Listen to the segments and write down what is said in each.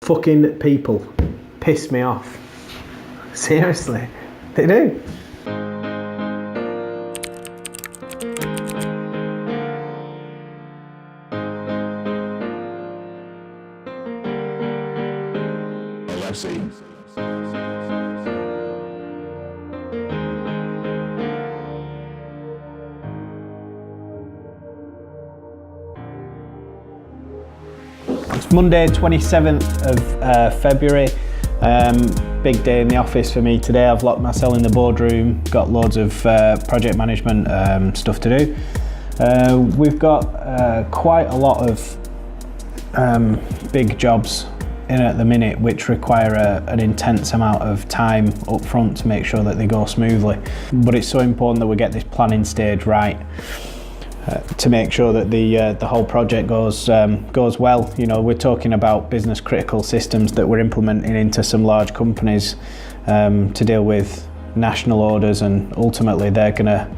fucking people piss me off. Seriously, they do. It's Monday 27th of February, big day in the office for me today. I've locked myself in the boardroom, got loads of project management stuff to do. We've got quite a lot of big jobs in at the minute which require an intense amount of time up front to make sure that they go smoothly. But it's so important that we get this planning stage right. To make sure that the whole project goes well. You know, we're talking about business critical systems that we're implementing into some large companies to deal with national orders, and ultimately they're going to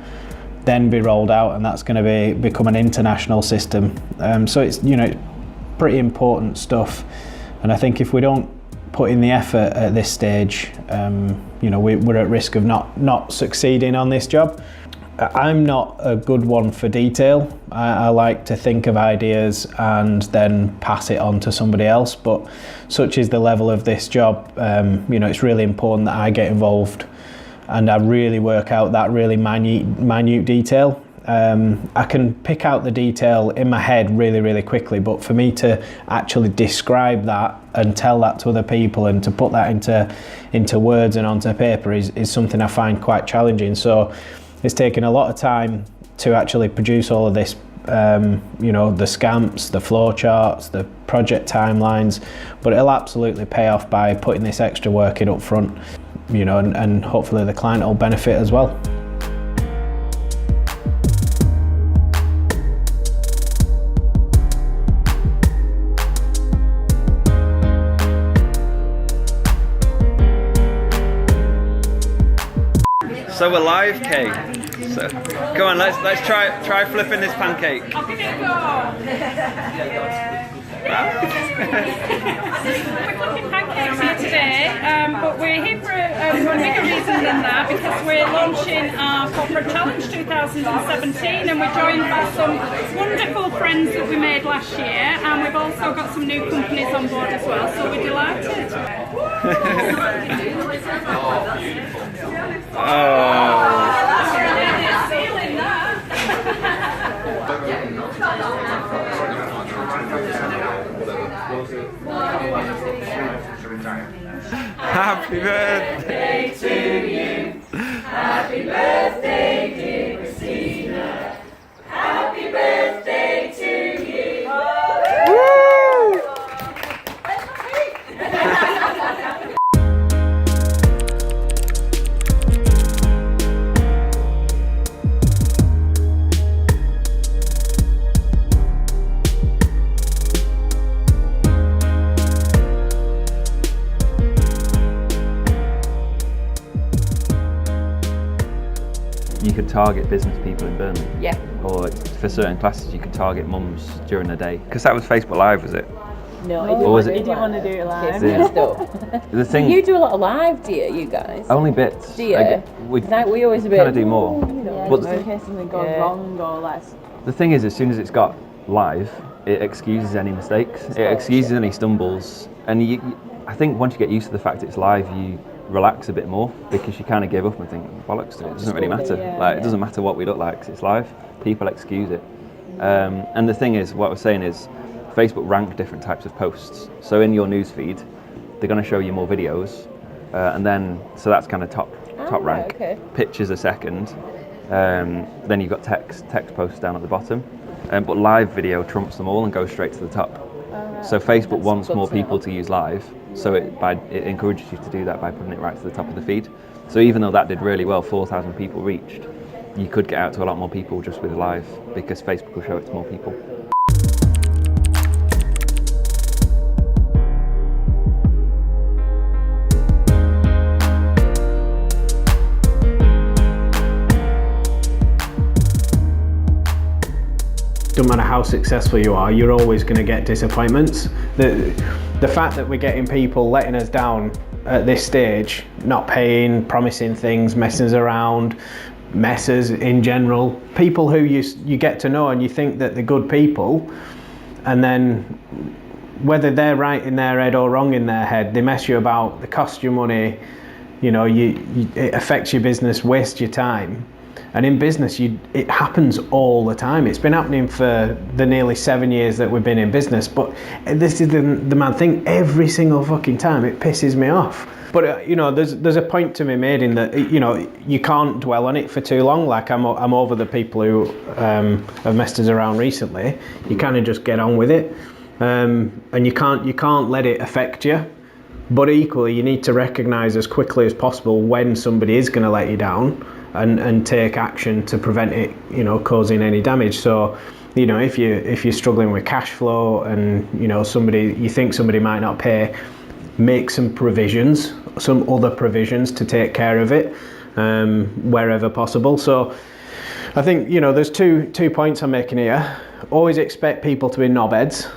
then be rolled out, and that's going to become an international system. So it's, you know, pretty important stuff, and I think if we don't put in the effort at this stage, you know, we're at risk of not succeeding on this job. I'm not a good one for detail. I like to think of ideas and then pass it on to somebody else, but such is the level of this job, you know, it's really important that I get involved and I really work out that really minute detail. I can pick out the detail in my head really quickly, but for me to actually describe that and tell that to other people and to put that into words and onto paper is something I find quite challenging. So it's taken a lot of time to actually produce all of this, you know, the scamps, the flow charts, the project timelines, but it'll absolutely pay off by putting this extra work in up front, you know, and hopefully the client will benefit as well. So we're live, Kay. So go on, let's try flipping this pancake. I'll give it a go. We're flipping pancakes here today, but we're here for a bigger reason than that, because we're launching our Corporate Challenge 2017, and we're joined by some wonderful friends that we made last year, and we've also got some new companies on board as well, so we're delighted. Happy birthday to you. Happy birthday, dear Christina. Happy birthday to you. Woo! You could target business people in Burnley. Yeah. Or for certain classes you could target mums during the day. Because that was Facebook Live, was it? No, Or he was didn't want to do it live. The thing, You do a lot of live, do you guys? only bits. Do you? We We always a bit kind of do more. You know, But in case something goes wrong or less. the thing is, as soon as it's got live, it excuses any mistakes. It excuses any stumbles. And I think once you get used to the fact it's live, you relax a bit more, because you kind of give up and think, bollocks to it, it doesn't really matter. It doesn't matter what we look like, 'cause it's live. People excuse it. And the thing is, what I was saying is, Facebook rank different types of posts. So in your newsfeed, they're going to show you more videos, and then so that's kind of top rank. Okay. Pictures are second. Then you've got text posts down at the bottom, but live video trumps them all and goes straight to the top. So Facebook wants more people to use live, so it encourages you to do that by putting it right to the top of the feed. So even though that did really well, 4,000 people reached, you could get out to a lot more people just with live, because Facebook will show it to more people. Don't matter how successful you are, you're always going to get disappointments. the fact that we're getting people letting us down at this stage, not paying, promising things, messing us around, messers in general, people who you get to know and you think that they're good people, and then whether they're right in their head or wrong in their head, they mess you about, they cost you money, you know, it affects your business, waste your time. And in business, it happens all the time. It's been happening for the nearly 7 years that we've been in business, but this is the mad thing, every single fucking time it pisses me off. But you know, there's a point to be made in that, you know, you can't dwell on it for too long. Like I'm over the people who have messed us around recently. You kind of just get on with it, and you can't let it affect you. But equally, you need to recognise as quickly as possible when somebody is going to let you down, and take action to prevent it, you know, causing any damage. So, you know, if you're struggling with cash flow and, you know, you think somebody might not pay, make some other provisions to take care of it, wherever possible. So I think, you know, there's two points I'm making here. Always expect people to be knobheads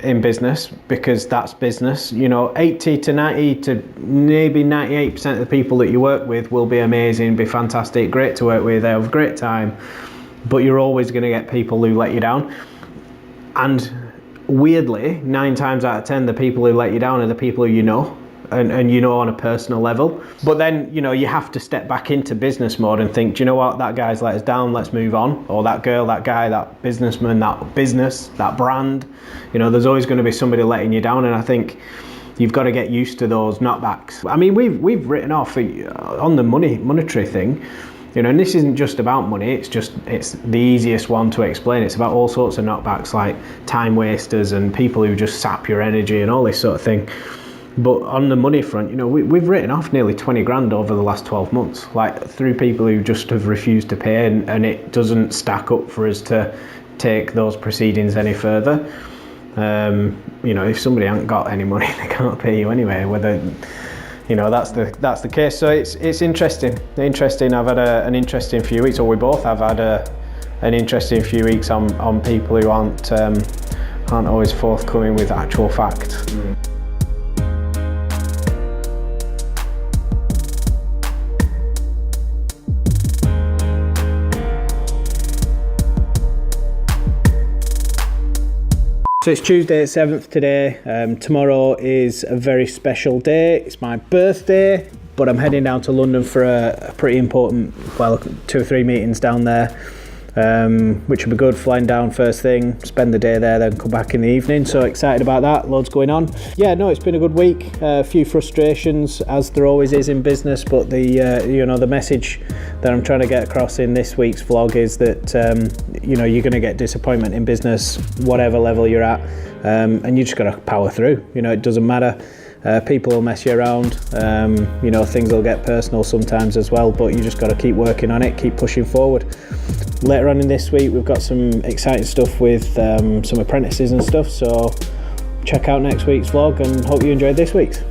in business, because that's business. You know, 80 to 90 to maybe 98% of the people that you work with will be amazing, be fantastic, great to work with, they have a great time, but you're always going to get people who let you down. And weirdly, 9 times out of 10, the people who let you down are the people who you know, and you know on a personal level. But then, you know, you have to step back into business mode and think, do you know what, that guy's let us down, let's move on. Or that girl, that guy, that businessman, that business, that brand. You know, there's always going to be somebody letting you down, and I think you've got to get used to those knockbacks. I mean, we've written off on the monetary thing, you know, and this isn't just about money, it's the easiest one to explain. It's about all sorts of knockbacks, like time wasters and people who just sap your energy and all this sort of thing. But on the money front, you know, we've written off nearly 20 grand over the last 12 months, like through people who just have refused to pay, and it doesn't stack up for us to take those proceedings any further. You know, if somebody hasn't got any money, they can't pay you anyway, whether, you know, that's the case. So it's interesting. I've had an interesting few weeks, or we both have had an interesting few weeks on people who aren't always forthcoming with actual fact. So it's Tuesday 7th today. Tomorrow is a very special day. It's my birthday, but I'm heading down to London for a pretty important, 2 or 3 meetings down there, which will be good. Flying down first thing, spend the day there, then come back in the evening. So excited about that, loads going on. Yeah, no, it's been a good week. A few frustrations, as there always is in business, but the message that I'm trying to get across in this week's vlog is that you know, you're going to get disappointment in business, whatever level you're at, and you just got to power through. You know, it doesn't matter. People will mess you around. You know, things will get personal sometimes as well, but you just got to keep working on it, keep pushing forward. Later on in this week, we've got some exciting stuff with some apprentices and stuff, so check out next week's vlog and hope you enjoyed this week's.